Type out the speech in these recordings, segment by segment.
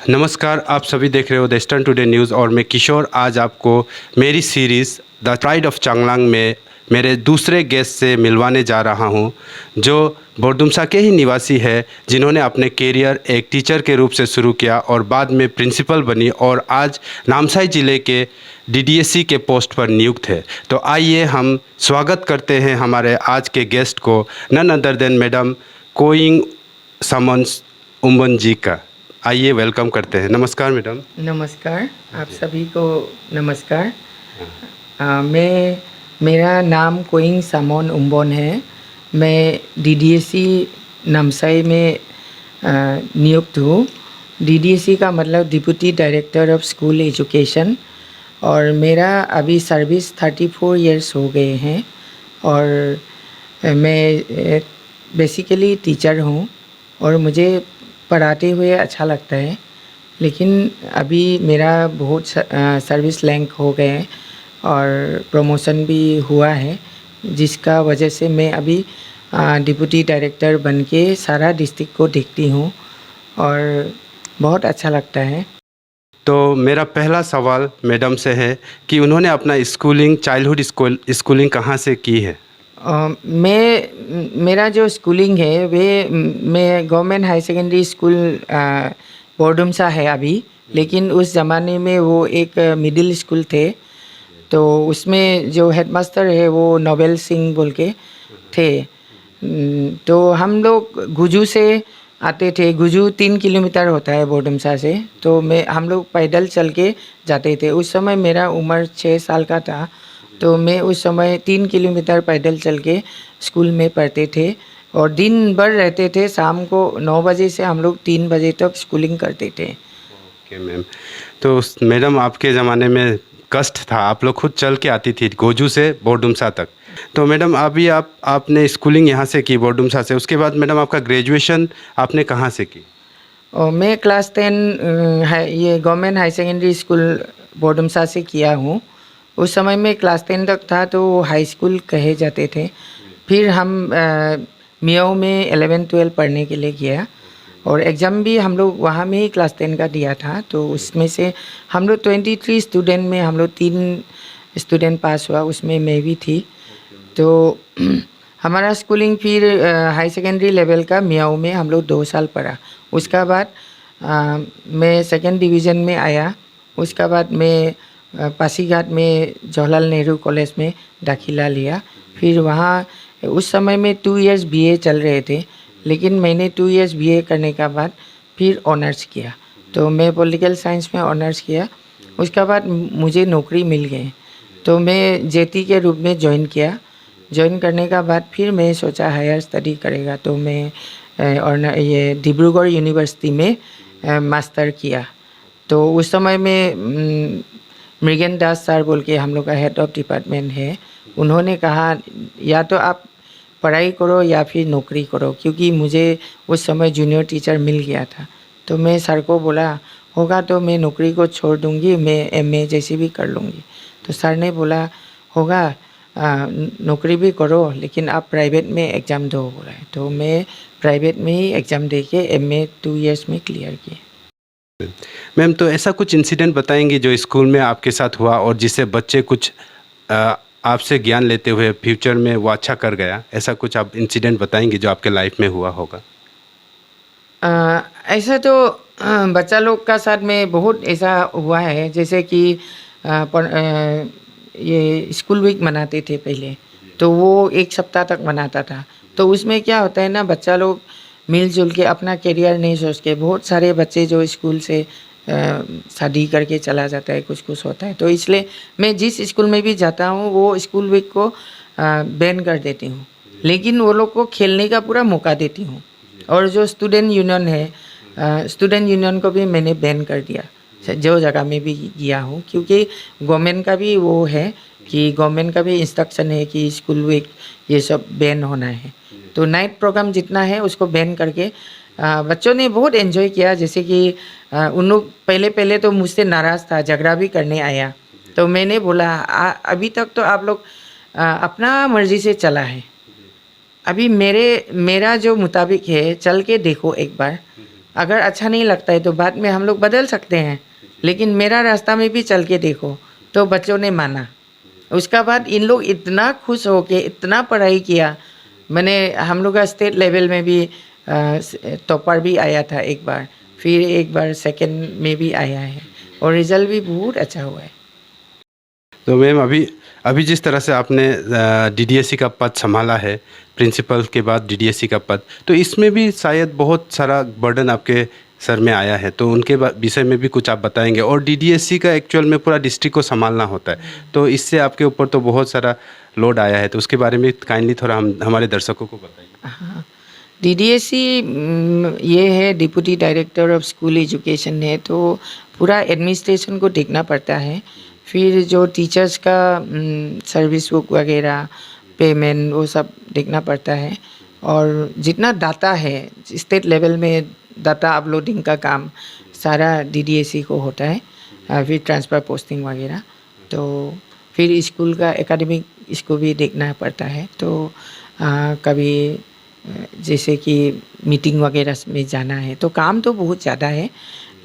नमस्कार, आप सभी देख रहे हो द ईस्टर्न टुडे न्यूज़ और मैं किशोर आज आपको मेरी series the pride of Changlang में मेरे दूसरे गेस्ट से मिलवाने जा रहा हूं, जो बोरदुमसा के ही निवासी है, जिन्होंने अपने करियर एक टीचर के रूप से शुरू किया और बाद में प्रिंसिपल बनी और आज नामसाई ज़िले के डीडीएससी के पोस्ट पर नियुक्त है। तो आइए हम स्वागत करते हैं हमारे आज के गेस्ट को, नन अदर देन मैडम कोइंग सामोन उम्बन जी का। आइए वेलकम करते हैं। नमस्कार मैडम। नमस्कार, आप सभी को नमस्कार। मेरा नाम कोइंग सामोन उम्बोन है। मैं डीडीएससी नामसाई में नियुक्त हूँ। डीडीएससी का मतलब deputy director of school education, और मेरा अभी सर्विस 34 इयर्स हो गए हैं। और मैं बेसिकली टीचर हूँ और मुझे पढ़ाते हुए अच्छा लगता है, लेकिन अभी मेरा बहुत सर्विस लैंक हो गए हैं और प्रमोशन भी हुआ है, जिसका वजह से मैं अभी डिप्टी डायरेक्टर बन के सारा डिस्ट्रिक्ट को देखती हूँ और बहुत अच्छा लगता है। तो मेरा पहला सवाल मैडम से है कि उन्होंने अपना स्कूलिंग चाइल्डहुड स्कूलिंग कहाँ से की है? मेरा जो स्कूलिंग है मैं government high secondary school Bordumsa है अभी, लेकिन उस ज़माने में वो एक मिडिल स्कूल थे। तो उसमें जो हेडमास्टर है वो नोबेल सिंह बोल के थे। तो हम लोग गुजू से आते थे। गुजू 3 किलोमीटर होता है बोरदुमसा से, तो हम लोग पैदल चल के जाते थे। उस समय मेरा उम्र 6 साल का था, तो मैं उस समय 3 किलोमीटर पैदल चल के स्कूल में पढ़ते थे और दिन भर रहते थे। शाम को 9 बजे से हम लोग 3 बजे तक स्कूलिंग करते थे। Okay ma'am. तो मैडम आपके ज़माने में कष्ट था, आप लोग खुद चल के आती थी गोजू से बोरदुमसा तक। तो मैडम अभी आपने स्कूलिंग यहाँ से की बोरदुमसा से, उसके बाद मैडम आपका ग्रेजुएशन आपने कहाँ से की? और मैं क्लास 10 ये government high secondary school Bordumsa से किया हूँ। उस समय में क्लास 10 तक था तो हाई स्कूल कहे जाते थे। फिर हम मियाओ में 11-12 पढ़ने के लिए गया और एग्ज़ाम भी हम लोग वहाँ में ही क्लास 10 का दिया था। तो उसमें से हम लोग 23 स्टूडेंट में हम लोग 3 स्टूडेंट पास हुआ, उसमें मैं भी थी। तो हमारा स्कूलिंग फिर हाई सेकेंडरी लेवल का मियाओ में हम लोग 2 साल पढ़ा। उसका बाद मैं सेकेंड डिवीज़न में आया। उसका बाद मैं पासीघाट में जवाहरलाल नेहरू कॉलेज में दाखिला लिया। फिर वहाँ उस समय में 2 इयर्स बीए चल रहे थे, लेकिन मैंने 2 इयर्स बीए करने का बाद फिर ऑनर्स किया। तो मैं पॉलिटिकल साइंस में ऑनर्स किया। उसका बाद मुझे नौकरी मिल गई, तो मैं जेटी के रूप में ज्वाइन किया। ज्वाइन करने का बाद फिर मैं सोचा हायर स्टडी करेगा, तो मैं और ये डिब्रूगढ़ यूनिवर्सिटी में मास्टर किया। तो उस समय में मृगेन दास सर बोल के हम लोग का हेड ऑफ डिपार्टमेंट है, उन्होंने कहा या तो आप पढ़ाई करो या फिर नौकरी करो, क्योंकि मुझे उस समय जूनियर टीचर मिल गया था। तो मैं सर को बोला होगा तो मैं नौकरी को छोड़ दूंगी, मैं एमए जैसी भी कर लूँगी। तो सर ने बोला होगा नौकरी भी करो, लेकिन आप प्राइवेट में एग्ज़ाम दो बोला है। तो मैं प्राइवेट में ही एग्ज़ाम दे के एमए 2 इयर्स में क्लियर किए। मैम, तो ऐसा कुछ इंसिडेंट बताएंगी जो स्कूल में आपके साथ हुआ और जिससे बच्चे कुछ आपसे ज्ञान लेते हुए फ्यूचर में वो अच्छा कर गया, ऐसा कुछ आप इंसिडेंट बताएंगी जो आपके लाइफ में हुआ होगा? ऐसा तो बच्चा लोग का साथ में बहुत ऐसा हुआ है, जैसे कि ये स्कूल वीक मनाते थे पहले, तो वो 1 सप्ताह तक मनाता था। तो उसमें क्या होता है ना, बच्चा लोग मिलजुल के अपना करियर नहीं सोच के, बहुत सारे बच्चे जो स्कूल से शादी करके चला जाता है, कुछ कुछ होता है। तो इसलिए मैं जिस स्कूल में भी जाता हूँ वो स्कूल वीक को बैन कर देती हूँ, लेकिन वो लोग को खेलने का पूरा मौका देती हूँ। और जो स्टूडेंट यूनियन है, स्टूडेंट यूनियन को भी मैंने बैन कर दिया जो जगह में भी गया हूँ, क्योंकि गवर्नमेंट का भी वो है कि गवर्नमेंट का भी इंस्ट्रक्शन है कि स्कूल वीक ये सब बैन होना है। तो नाइट प्रोग्राम जितना है उसको बैन करके बच्चों ने बहुत एंजॉय किया। जैसे कि उन लोग पहले तो मुझसे नाराज़ था, झगड़ा भी करने आया। तो मैंने बोला अभी तक तो आप लोग अपना मर्ज़ी से चला है, अभी मेरा जो मुताबिक है चल के देखो एक बार। अगर अच्छा नहीं लगता है तो बाद में हम लोग बदल सकते हैं, लेकिन मेरा रास्ता में भी चल के देखो। तो बच्चों ने माना। उसका बाद इन लोग इतना खुश हो के इतना पढ़ाई किया। मैंने हम लोग का स्टेट लेवल में भी टॉपर भी आया था एक बार, फिर एक बार सेकंड में भी आया है और रिजल्ट भी बहुत अच्छा हुआ है। तो मैम अभी अभी जिस तरह से आपने डीडीएससी का पद संभाला है, प्रिंसिपल के बाद डीडीएससी का पद, तो इसमें भी शायद बहुत सारा बर्डन आपके सर में आया है, तो उनके विषय में भी कुछ आप बताएंगे। और डीडीएससी का एक्चुअल में पूरा डिस्ट्रिक्ट को संभालना होता है, तो इससे आपके ऊपर तो बहुत सारा लोड आया है, तो उसके बारे में काइंडली थोड़ा हम हमारे दर्शकों को बताइए। हाँ, डीडीएससी ये है deputy director of school education है, तो पूरा एडमिनिस्ट्रेशन को देखना पड़ता है। फिर जो टीचर्स का सर्विस बुक वगैरह पेमेंट वो सब देखना पड़ता है। और जितना डाटा है स्टेट लेवल में डाटा अपलोडिंग का काम सारा डीडीएससी को होता है। फिर ट्रांसफ़र पोस्टिंग वगैरह, तो फिर स्कूल का एकेडमिक इसको भी देखना पड़ता है। तो कभी जैसे कि मीटिंग वगैरह में जाना है, तो काम तो बहुत ज़्यादा है,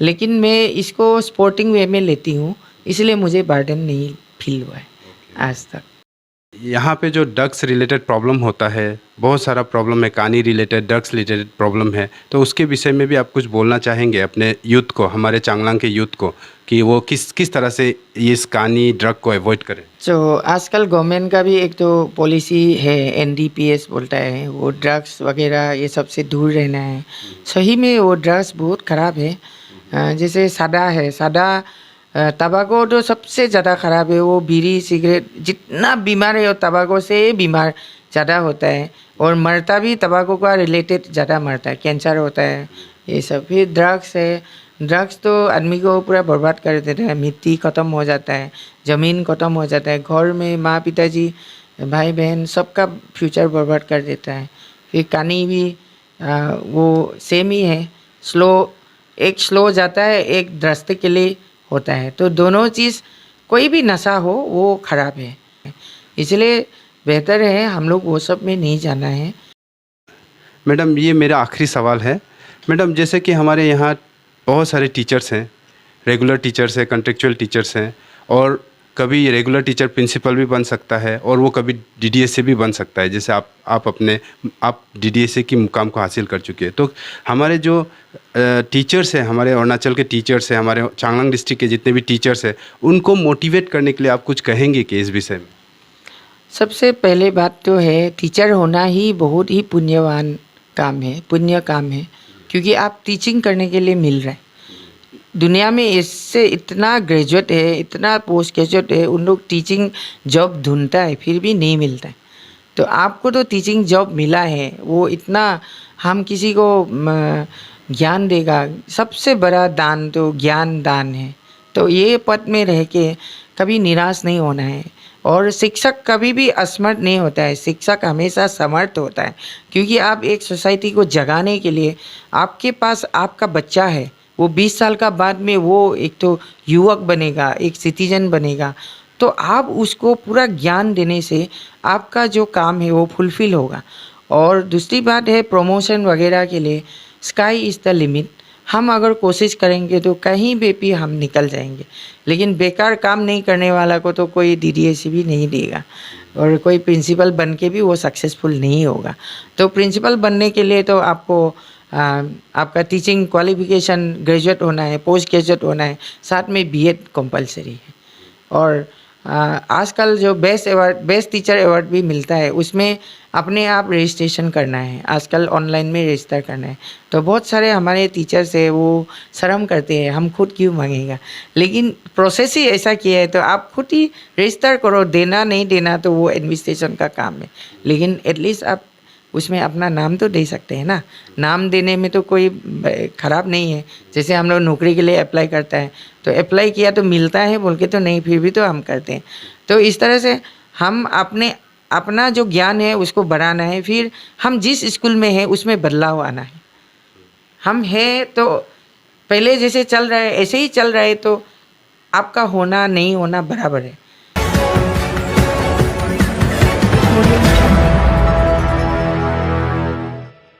लेकिन मैं इसको स्पोर्टिंग वे में लेती हूँ, इसलिए मुझे बर्डन नहीं फील हुआ है आज तक। यहाँ पे जो ड्रग्स रिलेटेड प्रॉब्लम होता है, बहुत सारा प्रॉब्लम है, कहानी रिलेटेड ड्रग्स रिलेटेड प्रॉब्लम है, तो उसके विषय में भी आप कुछ बोलना चाहेंगे अपने यूथ को, हमारे चांगलांग के यूथ को, कि वो किस तरह से इस कहानी ड्रग को अवॉइड करें। तो आजकल गवर्नमेंट का भी एक तो पॉलिसी है, एनडीपीएस बोलता है, वो ड्रग्स वगैरह ये सब से दूर रहना है। सही में वो ड्रग्स बहुत ख़राब है। जैसे सादा है, सादा तंबाकू तो सबसे ज़्यादा ख़राब है। वो बीड़ी सिगरेट जितना बीमार है वो तंबाकू से बीमार ज़्यादा होता है, और मरता भी तंबाकू का रिलेटेड ज़्यादा मरता है, कैंसर होता है ये सब। फिर ड्रग्स है, ड्रग्स तो आदमी को पूरा बर्बाद कर देता है, मिट्टी ख़त्म हो जाता है, ज़मीन ख़त्म हो जाता है, घर में माँ पिताजी भाई बहन सबका फ्यूचर बर्बाद कर देता है। फिर कहानी भी वो सेम ही है, एक स्लो जाता है, एक रास्ते के लिए होता है। तो दोनों चीज़, कोई भी नशा हो वो ख़राब है, इसलिए बेहतर है हम लोग वो सब में नहीं जाना है। मैडम ये मेरा आखिरी सवाल है। मैडम जैसे कि हमारे यहाँ बहुत सारे टीचर्स हैं, रेगुलर टीचर्स हैं, कॉन्ट्रेक्चुअल टीचर्स हैं, और कभी रेगुलर टीचर प्रिंसिपल भी बन सकता है, और वो कभी डीडीएससी भी बन सकता है, जैसे आप डीडीएससी की मुकाम को हासिल कर चुके हैं। तो हमारे जो टीचर्स हैं, हमारे अरुणाचल के टीचर्स हैं, हमारे चांगलांग डिस्ट्रिक्ट के जितने भी टीचर्स हैं, उनको मोटिवेट करने के लिए आप कुछ कहेंगे कि इस विषय में? सबसे पहले बात तो है, टीचर होना ही बहुत ही पुण्यवान काम है, पुण्य काम है, क्योंकि आप टीचिंग करने के लिए मिल रहे हैं। दुनिया में इससे इतना ग्रेजुएट है, इतना पोस्ट ग्रेजुएट है, उन लोग टीचिंग जॉब ढूंढता है फिर भी नहीं मिलता है। तो आपको तो टीचिंग जॉब मिला है, वो इतना हम किसी को ज्ञान देगा, सबसे बड़ा दान तो ज्ञान दान है। तो ये पद में रह के कभी निराश नहीं होना है। और शिक्षक कभी भी असमर्थ नहीं होता है, शिक्षक हमेशा समर्थ होता है, क्योंकि आप एक सोसाइटी को जगाने के लिए आपके पास आपका बच्चा है, वो 20 साल का बाद में वो एक तो युवक बनेगा, एक सिटीजन बनेगा, तो आप उसको पूरा ज्ञान देने से आपका जो काम है वो फुलफिल होगा। और दूसरी बात है प्रमोशन वगैरह के लिए स्काई इज़ द लिमिट। हम अगर कोशिश करेंगे तो कहीं भी हम निकल जाएंगे, लेकिन बेकार काम नहीं करने वाला को तो कोई डीडीएससी भी नहीं देगा, और कोई प्रिंसिपल बन के भी वो सक्सेसफुल नहीं होगा। तो प्रिंसिपल बनने के लिए तो आपको आपका टीचिंग क्वालिफिकेशन ग्रेजुएट होना है, पोस्ट ग्रेजुएट होना है, साथ में बीएड कंपलसरी है। और आजकल जो बेस्ट टीचर अवार्ड भी मिलता है, उसमें अपने आप रजिस्ट्रेशन करना है, आजकल ऑनलाइन में रजिस्टर करना है। तो बहुत सारे हमारे टीचर्स है वो शर्म करते हैं, हम खुद क्यों मांगेगा, लेकिन प्रोसेस ही ऐसा किया है, तो आप खुद ही रजिस्टर करो, देना नहीं देना तो वो एडमिनिस्ट्रेशन का काम है, लेकिन एटलीस्ट आप उसमें अपना नाम तो दे सकते हैं ना। नाम देने में तो कोई ख़राब नहीं है। जैसे हम लोग नौकरी के लिए अप्लाई करता है, तो अप्लाई किया तो मिलता है बोल के तो नहीं, फिर भी तो हम करते हैं। तो इस तरह से हम अपना जो ज्ञान है उसको बढ़ाना है, फिर हम जिस स्कूल में हैं उसमें बदलाव आना है। हम हैं तो पहले जैसे चल रहा है ऐसे ही चल रहा है, तो आपका होना नहीं होना बराबर है।